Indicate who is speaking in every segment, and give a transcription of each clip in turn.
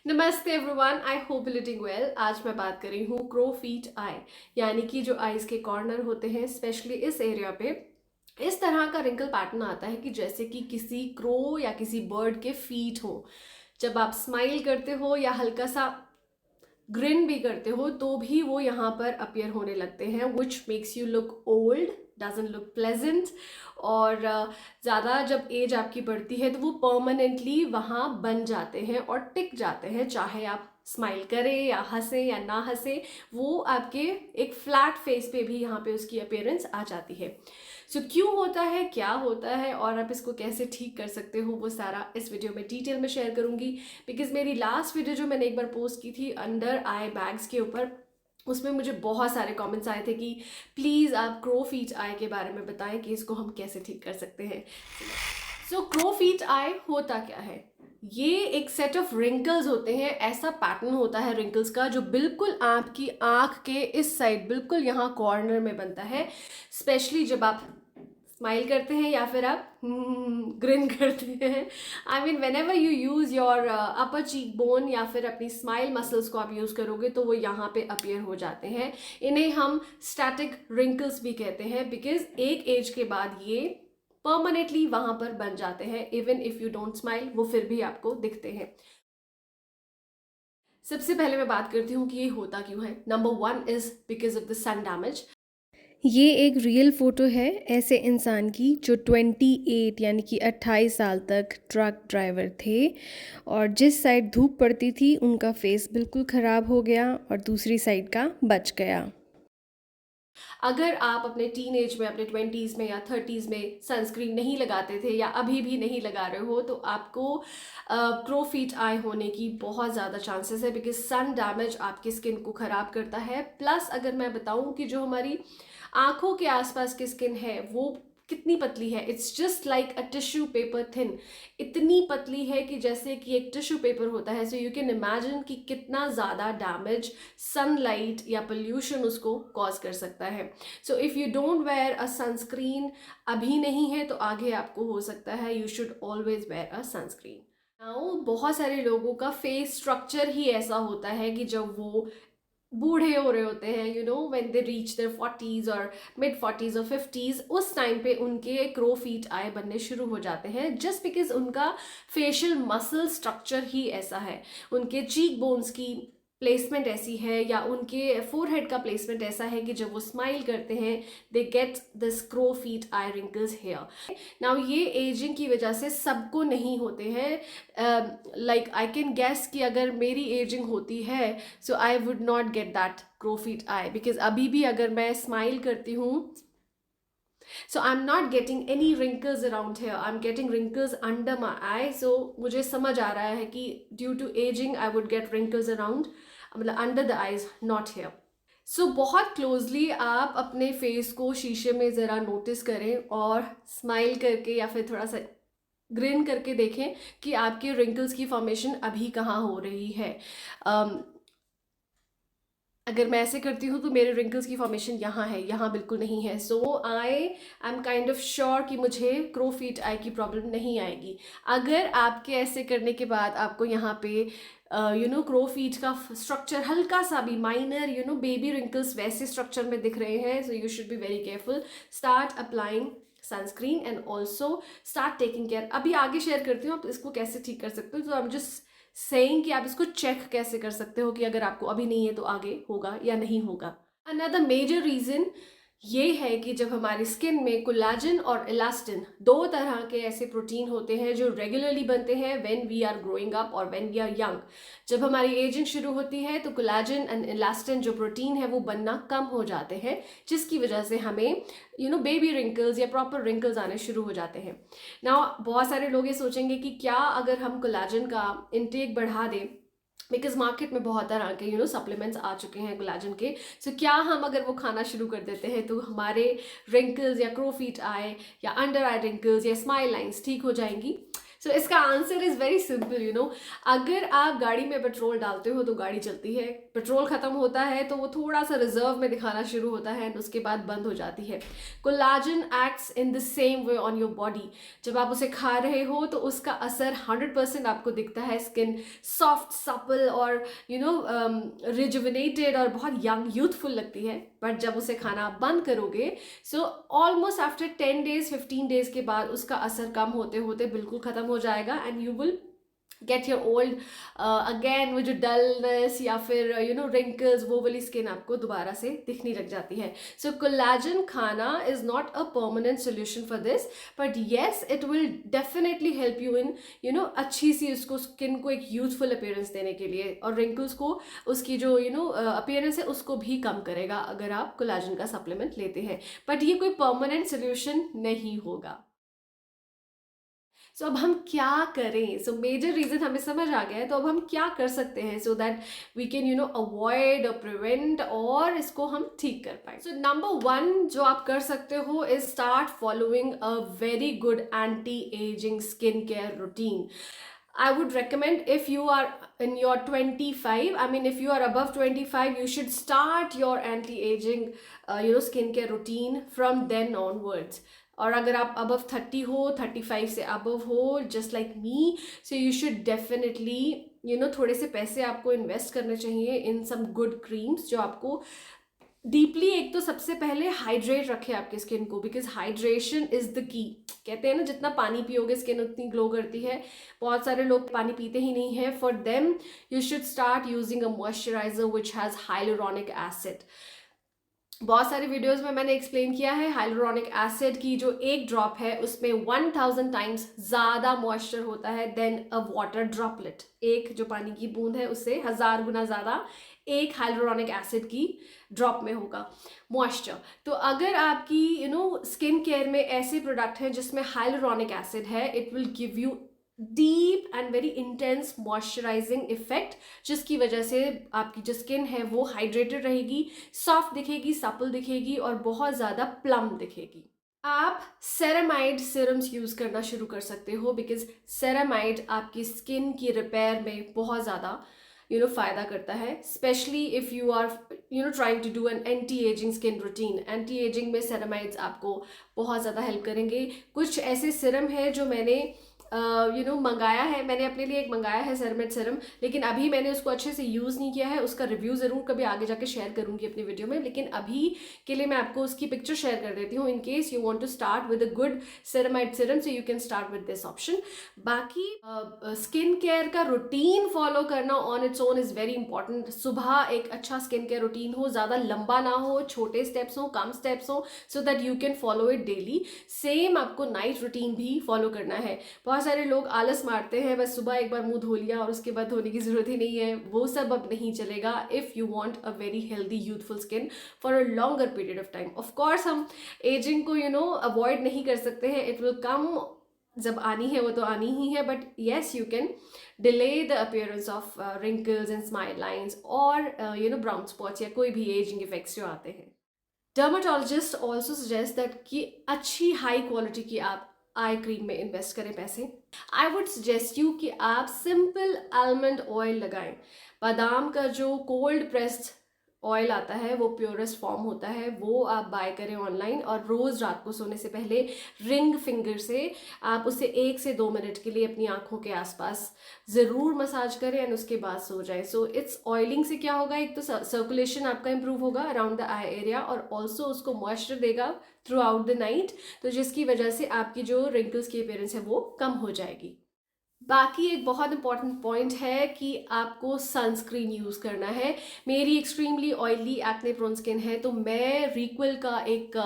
Speaker 1: नमस्ते everyone, I hope you doing well. आज मैं बात कर रही हूँ क्रो फीट आई, यानी कि जो आईज के कॉर्नर होते हैं स्पेशली इस एरिया पे इस तरह का रिंकल पैटर्न आता है कि जैसे कि किसी क्रो या किसी बर्ड के फीट हो। जब आप स्माइल करते हो या हल्का सा ग्रिन भी करते हो तो भी वो यहाँ पर अपीयर होने लगते हैं, which makes you look old, doesn't look pleasant. और ज़्यादा जब एज आपकी बढ़ती है तो वो परमानेंटली वहाँ बन जाते हैं और टिक जाते हैं, चाहे आप स्माइल करें या हंसे या ना हंसे, वो आपके एक फ्लैट फेस पे भी यहाँ पे उसकी अपीयरेंस आ जाती है। सो क्यों होता है, क्या होता है और आप इसको कैसे ठीक कर सकते हो, वो सारा इस वीडियो में डिटेल में शेयर करूंगी। बिकॉज मेरी लास्ट वीडियो जो मैंने एक बार पोस्ट की थी अंडर आई बैग्स के ऊपर, उसमें मुझे बहुत सारे कमेंट्स आए थे कि प्लीज़ आप क्रो फीट आई के बारे में बताएं कि इसको हम कैसे ठीक कर सकते हैं। सो क्रो फीट आई होता क्या है? ये एक सेट ऑफ रिंकल्स होते हैं, ऐसा पैटर्न होता है रिंकल्स का जो बिल्कुल आपकी आंख के इस साइड बिल्कुल यहाँ कॉर्नर में बनता है, स्पेशली जब आप स्माइल करते हैं या फिर आप ग्रिन करते हैं। I mean when ever you use your upper cheek bone या फिर अपनी स्माइल मसल्स को आप यूज़ करोगे तो वो यहाँ पे अपीयर हो जाते हैं। इन्हें हम स्टैटिक रिंकल्स भी कहते हैं, बिकॉज एक एज के बाद ये परमानेंटली वहां पर बन जाते हैं। Even if you don't smile वो फिर भी आपको दिखते हैं। सबसे पहले मैं बात करती हूँ कि ये होता क्यों है। Number one is because of the sun damage.
Speaker 2: ये एक रियल फ़ोटो है ऐसे इंसान की जो 28 यानी कि 28 साल तक ट्रक ड्राइवर थे, और जिस साइड धूप पड़ती थी उनका फेस बिल्कुल ख़राब हो गया और दूसरी साइड का बच गया।
Speaker 1: अगर आप अपने टीन एज में, अपने 20s में या 30s में सनस्क्रीन नहीं लगाते थे या अभी भी नहीं लगा रहे हो तो आपको क्रो फीट आई होने की बहुत ज़्यादा चांसेस है, बिकॉज सन डैमेज आपकी स्किन को ख़राब करता है। प्लस अगर मैं बताऊं कि जो हमारी आंखों के आसपास की स्किन है वो कितनी पतली है, it's just like a tissue paper thin. इतनी पतली है कि जैसे कि एक टिश्यू पेपर होता है। सो यू कैन इमेजिन कि कितना ज़्यादा डैमेज सनलाइट या पोल्यूशन उसको कॉज कर सकता है। So if you don't wear a sunscreen, अभी नहीं है तो आगे आपको हो सकता है, you should always wear a sunscreen. Now बहुत सारे लोगों का फेस स्ट्रक्चर ही ऐसा होता है कि जब वो बूढ़े हो रहे होते हैं, you know when they reach their 40s और मिड 40s और 50s, उस टाइम पे उनके क्रो फीट आए बनने शुरू हो जाते हैं, जस्ट बिकॉज उनका फेशियल मसल स्ट्रक्चर ही ऐसा है, उनके चीक बोन्स की प्लेसमेंट ऐसी है या उनके फोरहेड का प्लेसमेंट ऐसा है कि जब वो स्माइल करते हैं they get this crow feet eye wrinkles here. Now ये एजिंग की वजह से सबको नहीं होते हैं। लाइक आई कैन गैस कि अगर मेरी एजिंग होती है so I would not get that crow feet I, because अभी भी अगर मैं स्माइल करती हूँ so I'm not getting any wrinkles around here, I'm getting wrinkles under my eye। so मुझे समझ आ रहा है कि due to aging I would get wrinkles around, मतलब under the eyes, not here। सो बहुत क्लोजली आप अपने फेस को शीशे में ज़रा नोटिस करें और स्माइल करके या फिर थोड़ा सा ग्रिन करके देखें कि आपके रिंकल्स की फॉर्मेशन अभी कहाँ हो रही है। अगर मैं ऐसे करती हूँ तो मेरे रिंकल्स की फॉर्मेशन यहाँ है, यहाँ बिल्कुल नहीं है। So I am kind of sure कि मुझे क्रो फीट आई की प्रॉब्लम नहीं आएगी। अगर आपके ऐसे करने के बाद आपको यहाँ पे यू नो क्रो फीट का स्ट्रक्चर हल्का सा भी minor you know baby wrinkles वैसे स्ट्रक्चर में दिख रहे हैं, so you should be very careful. Start applying sunscreen and also start taking care. अभी आगे शेयर करती हूँ आप इसको कैसे ठीक कर सकते हो। तो आई एम जस्ट सेइंग कि आप इसको चेक कैसे कर सकते हो कि अगर आपको अभी नहीं है तो आगे होगा या नहीं होगा। अनदर मेजर रीजन ये है कि जब हमारी स्किन में कोलाजन और इलास्टिन, दो तरह के ऐसे प्रोटीन होते हैं जो रेगुलरली बनते हैं when we are growing up और व्हेन वी आर यंग। जब हमारी एजिंग शुरू होती है तो कोलाजन एंड इलास्टिन जो प्रोटीन है वो बनना कम हो जाते हैं, जिसकी वजह से हमें यू नो बेबी रिंकल्स या प्रॉपर रिंकल्स आने शुरू हो जाते हैं। नाउ बहुत सारे लोग ये सोचेंगे कि क्या अगर हम कोलाजन का इंटेक बढ़ा दें, बिकॉज मार्केट में बहुत तरह के यू नो सप्लीमेंट्स आ चुके हैं कोलाजन के, सो क्या हम अगर वो खाना शुरू कर देते हैं तो हमारे रिंकल्स या क्रो फीट आए या अंडर आई रिंकल्स या स्माइल लाइंस ठीक हो जाएंगी? सो इसका आंसर इज़ वेरी सिंपल, अगर आप गाड़ी में पेट्रोल डालते हो तो गाड़ी चलती है, पेट्रोल ख़त्म होता है तो वो थोड़ा सा रिजर्व में दिखाना शुरू होता है एंड उसके बाद बंद हो जाती है। Collagen acts in the same way on your body. जब आप उसे खा रहे हो तो उसका असर 100% आपको दिखता है, स्किन सॉफ्ट सपल और रिजुविनेटेड और बहुत यंग यूथफुल लगती है। बट जब उसे खाना आप बंद करोगे, so almost after 10 days 15 days के बाद उसका असर कम होते होते बिल्कुल ख़त्म हो जाएगा and you will get your old again, वो जो डलनेस या फिर रिंकल्स, वो वाली स्किन आपको दोबारा से दिखने लग जाती है। सो कोलाजन खाना is not a permanent solution for this, but yes it will definitely help you in अच्छी सी उसको स्किन को एक यूथफुल अपीयरेंस देने के लिए, और रिंकल्स को, उसकी जो अपीयरेंस है उसको भी कम करेगा अगर आप कोलाजन का सप्लीमेंट लेते हैं। बट ये कोई परमानेंट सोल्यूशन नहीं होगा। सो अब हम क्या करें? सो मेजर रीजन हमें समझ आ गया है, तो अब हम क्या कर सकते हैं so that we can avoid और प्रिवेंट और इसको हम ठीक कर पाए। सो नंबर 1 जो आप कर सकते हो is start following a very good anti aging skin care routine. I would recommend, if you are in your 25, I mean if you are above 25, you should start your anti-aging skincare routine from then onwards. और अगर आप above 30 हो, 35 से above हो, just like me, so you should definitely थोड़े से पैसे आपको इन्वेस्ट करने चाहिए in some good creams जो आपको डीपली, एक तो सबसे पहले हाइड्रेट रखे आपके स्किन को, because hydration is the key. कहते हैं ना, जितना पानी पियोगे स्किन उतनी ग्लो करती है। बहुत सारे लोग पानी पीते ही नहीं है। For them you should start using a moisturiser which has hyaluronic acid. बहुत सारे वीडियोस में मैंने एक्सप्लेन किया है, हाइलुरोनिक एसिड की जो एक ड्रॉप है उसमें 1000 टाइम्स ज़्यादा मॉइस्चर होता है देन अ वाटर ड्रॉपलेट। एक जो पानी की बूंद है उससे 1000 गुना ज़्यादा एक हाइलुरोनिक एसिड की ड्रॉप में होगा मॉइस्चर। तो अगर आपकी स्किन केयर में ऐसे प्रोडक्ट हैं जिसमें हाइलुरोनिक एसिड है, it will give you deep and very intense moisturising effect, जिसकी वजह से आपकी जो स्किन है वो हाइड्रेटेड रहेगी, सॉफ्ट दिखेगी, सपल दिखेगी और बहुत ज़्यादा प्लम दिखेगी। आप सेरामाइड सीरम्स यूज़ करना शुरू कर सकते हो, बिकॉज सेरामाइड आपकी स्किन की रिपेयर में बहुत ज़्यादा फ़ायदा करता है, specially if you are trying to do an anti aging skin routine. Anti aging में सेरामाइड्स आपको बहुत ज़्यादा हेल्प करेंगे। कुछ ऐसे सीरम है जो मैंने मंगाया है, मैंने अपने लिए एक मंगाया है सेरामाइड सीरम, लेकिन अभी मैंने उसको अच्छे से यूज़ नहीं किया है। उसका रिव्यू ज़रूर कभी आगे जाके शेयर करूँगी अपनी वीडियो में, लेकिन अभी के लिए मैं आपको उसकी पिक्चर शेयर कर देती हूँ in case you want to start with a good ceramide serum, so you can start with this option. बाकी स्किन केयर का रूटीन फॉलो करना on its own is very important. सुबह एक अच्छा स्किन केयर रूटीन हो, ज़्यादा लंबा ना हो, छोटे स्टेप्स हो, कम स्टेप्स हो, so that you can follow it daily. Same आपको नाइट रूटीन भी फॉलो करना है। बहुत सारे लोग आलस मारते हैं, बस सुबह एक बार मुंह धो लिया और उसके बाद धोने की ज़रूरत ही नहीं है, वो सब अब नहीं चलेगा if you want a very healthy youthful skin for a longer period of time. Of course हम एजिंग को अवॉइड नहीं कर सकते हैं, इट विल कम, जब आनी है वो तो आनी ही है, but yes you can delay the appearance of wrinkles and smile lines और ब्राउन स्पॉट्स या कोई भी एजिंग इफेक्ट्स जो आते हैं। डर्माटोलॉजिस्ट ऑल्सो सजेस्ट दैट कि अच्छी हाई क्वालिटी की आप आई क्रीम में इन्वेस्ट करें पैसे। आई वुड सजेस्ट यू कि आप सिंपल आलमंड ऑयल लगाएं। बादाम का जो कोल्ड प्रेस्ड ऑयल आता है वो प्योरेस्ट फॉर्म होता है, वो आप बाय करें ऑनलाइन, और रोज़ रात को सोने से पहले रिंग फिंगर से आप उसे 1 से 2 मिनट के लिए अपनी आंखों के आसपास ज़रूर मसाज करें एंड उसके बाद सो जाए। सो इट्स ऑयलिंग से क्या होगा, एक तो सर्कुलेशन आपका इंप्रूव होगा अराउंड द आई एरिया और ऑल्सो उसको मॉइस्चर देगा थ्रू आउट द नाइट, तो जिसकी वजह से आपकी जो रिंकल्स की अपीयरेंस है वो कम हो जाएगी। बाकी एक बहुत इंपॉर्टेंट पॉइंट है कि आपको सनस्क्रीन यूज़ करना है। मेरी extremely oily acne prone skin है, तो मैं रिक्विल का एक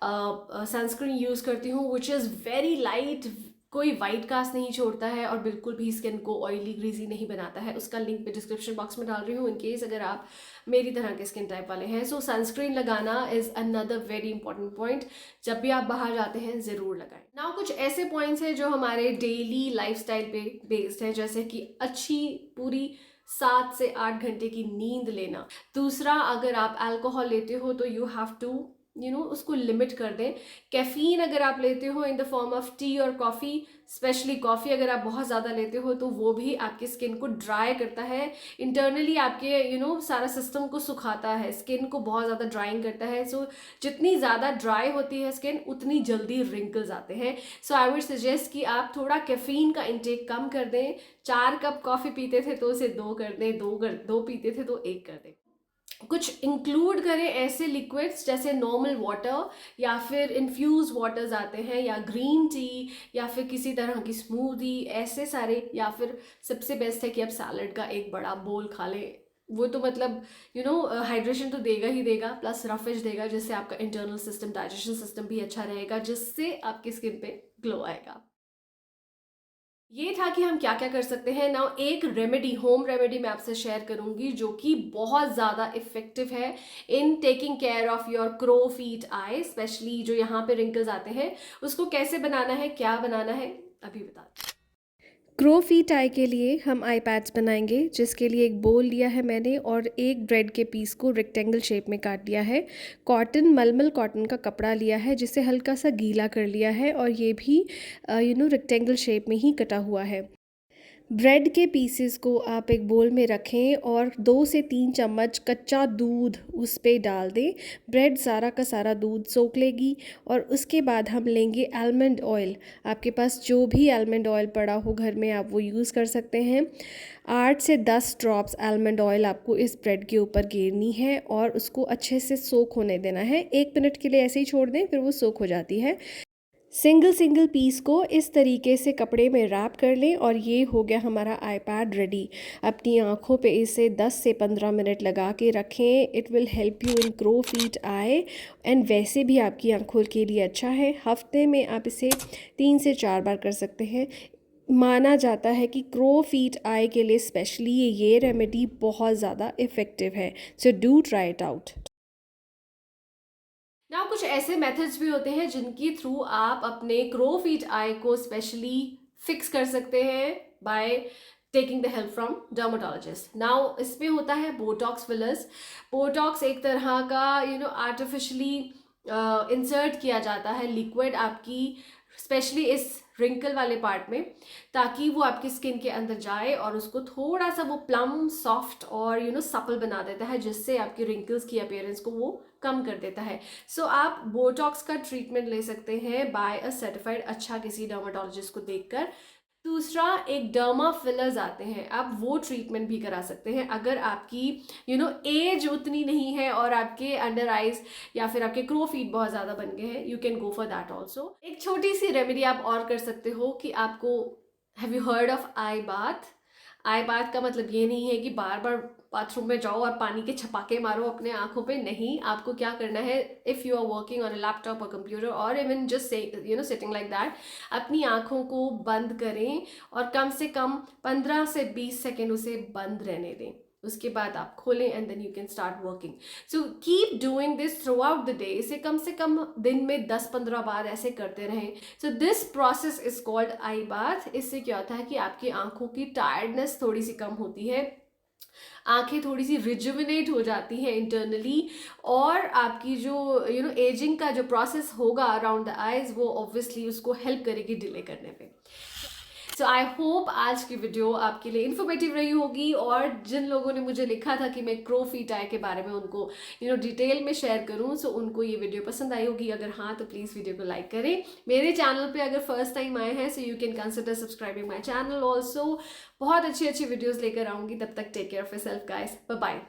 Speaker 1: सनस्क्रीन यूज़ करती हूँ विच इज़ वेरी लाइट, कोई वाइट कास्ट नहीं छोड़ता है और बिल्कुल भी स्किन को ऑयली ग्रीजी नहीं बनाता है। उसका लिंक मैं डिस्क्रिप्शन बॉक्स में डाल रही हूँ इन केस अगर आप मेरी तरह के स्किन टाइप वाले हैं। सो सनस्क्रीन लगाना is another very important point, जब भी आप बाहर जाते हैं ज़रूर लगाएं। नाउ कुछ ऐसे पॉइंट्स हैं जो हमारे डेली लाइफस्टाइल पे बेस्ड हैं, जैसे कि अच्छी पूरी 7 से 8 घंटे की नींद लेना। दूसरा, अगर आप अल्कोहल लेते हो तो यू हैव टू उसको लिमिट कर दें। कैफ़ीन अगर आप लेते हो in the form of T और कॉफ़ी, स्पेशली कॉफ़ी अगर आप बहुत ज़्यादा लेते हो, तो वो भी आपकी स्किन को ड्राई करता है, इंटरनली आपके सारा सिस्टम को सुखाता है, स्किन को बहुत ज़्यादा ड्राइंग करता है। सो जितनी ज़्यादा ड्राई होती है स्किन, उतनी जल्दी रिंकल्स आते हैं। सो आई वुड सजेस्ट कि आप थोड़ा कैफ़ीन का इंटेक कम कर दें। 4 कप कॉफ़ी पीते थे तो उसे 2 कर दें, 2 पीते थे तो 1 कर दें। कुछ इंक्लूड करें ऐसे लिक्विड्स जैसे नॉर्मल वाटर या फिर इन्फ्यूज वाटर्स आते हैं, या ग्रीन टी, या फिर किसी तरह की स्मूदी, ऐसे सारे। या फिर सबसे बेस्ट है कि आप सैलड का एक बड़ा बोल खा लें। वो तो मतलब हाइड्रेशन तो देगा ही देगा, प्लस रफिश देगा, जिससे आपका इंटरनल सिस्टम, डाइजेशन सिस्टम भी अच्छा रहेगा, जिससे आपकी स्किन पे ग्लो आएगा। ये था कि हम क्या क्या कर सकते हैं। नाउ एक रेमेडी, होम रेमेडी मैं आपसे शेयर करूंगी जो कि बहुत ज़्यादा इफेक्टिव है in taking care of your crow feet I, specially जो यहाँ पे रिंकल्स आते हैं। उसको कैसे बनाना है, क्या बनाना है, अभी बता।
Speaker 2: क्रो फीट आई के लिए हम आई पैड्स बनाएंगे, जिसके लिए एक बोल लिया है मैंने और एक ब्रेड के पीस को रेक्टेंगल शेप में काट लिया है। कॉटन, मलमल कॉटन का कपड़ा लिया है, जिसे हल्का सा गीला कर लिया है, और ये भी रेक्टेंगल शेप में ही कटा हुआ है। ब्रेड के पीसेस को आप एक बोल में रखें और 2 से 3 चम्मच कच्चा दूध उस पे डाल दें। ब्रेड सारा का सारा दूध सोख लेगी। और उसके बाद हम लेंगे आलमंड ऑयल। आपके पास जो भी आलमंड ऑयल पड़ा हो घर में, आप वो यूज़ कर सकते हैं। 8 से 10 ड्रॉप्स आलमंड ऑयल आपको इस ब्रेड के ऊपर गेरनी है और उसको अच्छे से सोख होने देना है। 1 मिनट के लिए ऐसे ही छोड़ दें, फिर वो सोख हो जाती है। सिंगल पीस को इस तरीके से कपड़े में रैप कर लें और ये हो गया हमारा आई पैड रेडी। अपनी आँखों पे इसे 10 से 15 मिनट लगा के रखें। It will help you in crow feet I, and वैसे भी आपकी आँखों के लिए अच्छा है। हफ्ते में आप इसे 3 से 4 बार कर सकते हैं। माना जाता है कि क्रो फीट आई के लिए स्पेशली ये रेमेडी बहुत ज़्यादा इफ़ेक्टिव है। So do try it out.
Speaker 1: ना कुछ ऐसे मेथड्स भी होते हैं जिनकी थ्रू आप अपने क्रो फीट आई को स्पेशली फिक्स कर सकते हैं by taking the help from dermatologist. Now इसमें होता है बोटॉक्स फिलर्स। बोटॉक्स एक तरह का आर्टिफिशियली इंसर्ट किया जाता है लिक्विड आपकी, स्पेशली इस रिंकल वाले पार्ट में, ताकि वो आपकी स्किन के अंदर जाए और उसको थोड़ा सा वो प्लम सॉफ्ट और सपल बना देता है, जिससे आपकी रिंकल्स की अपीयरेंस को वो कम कर देता है। सो आप बोटॉक्स का ट्रीटमेंट ले सकते हैं बाय अ सर्टिफाइड अच्छा किसी डर्माटोलॉजिस्ट को देखकर। दूसरा, एक डर्मा फिलर्स आते हैं, आप वो ट्रीटमेंट भी करा सकते हैं अगर आपकी एज उतनी नहीं है और आपके अंडर आइज या फिर आपके क्रो फीट बहुत ज़्यादा बन गए हैं। You can go for that also. एक छोटी सी रेमेडी आप और कर सकते हो कि आपको, have you heard of I bath? I bath का मतलब ये नहीं है कि बार बार बाथरूम में जाओ और पानी के छपाके मारो अपने आंखों पे। नहीं, आपको क्या करना है, if you are working on a laptop और कंप्यूटर और even just sitting like that, अपनी आंखों को बंद करें और कम से कम 15 से 20 सेकेंड उसे बंद रहने दें। उसके बाद आप खोलें and then you can start working. So keep doing this throughout the day. इसे कम से कम दिन में 10-15 बार ऐसे करते रहें। So this process is called I bath. इससे क्या होता है कि आपकी आंखों की टायर्डनेस थोड़ी सी कम होती है, आंखें थोड़ी सी रिजुविनेट हो जाती हैं इंटरनली, और आपकी जो एजिंग का जो प्रोसेस होगा अराउंड द आईज, वो ऑब्वियसली उसको हेल्प करेगी डिले करने पे। सो आई होप आज की वीडियो आपके लिए इन्फॉर्मेटिव रही होगी, और जिन लोगों ने मुझे लिखा था कि मैं क्रो फीट आई के बारे में उनको डिटेल में शेयर करूं, सो उनको ये वीडियो पसंद आई होगी। अगर हाँ तो प्लीज़ वीडियो को लाइक करें। मेरे चैनल पे अगर फर्स्ट टाइम आए हैं, so you can consider subscribing my channel also. बहुत अच्छी वीडियोज़ लेकर आऊँगी। तब तक take care of yourself guys, bye bye.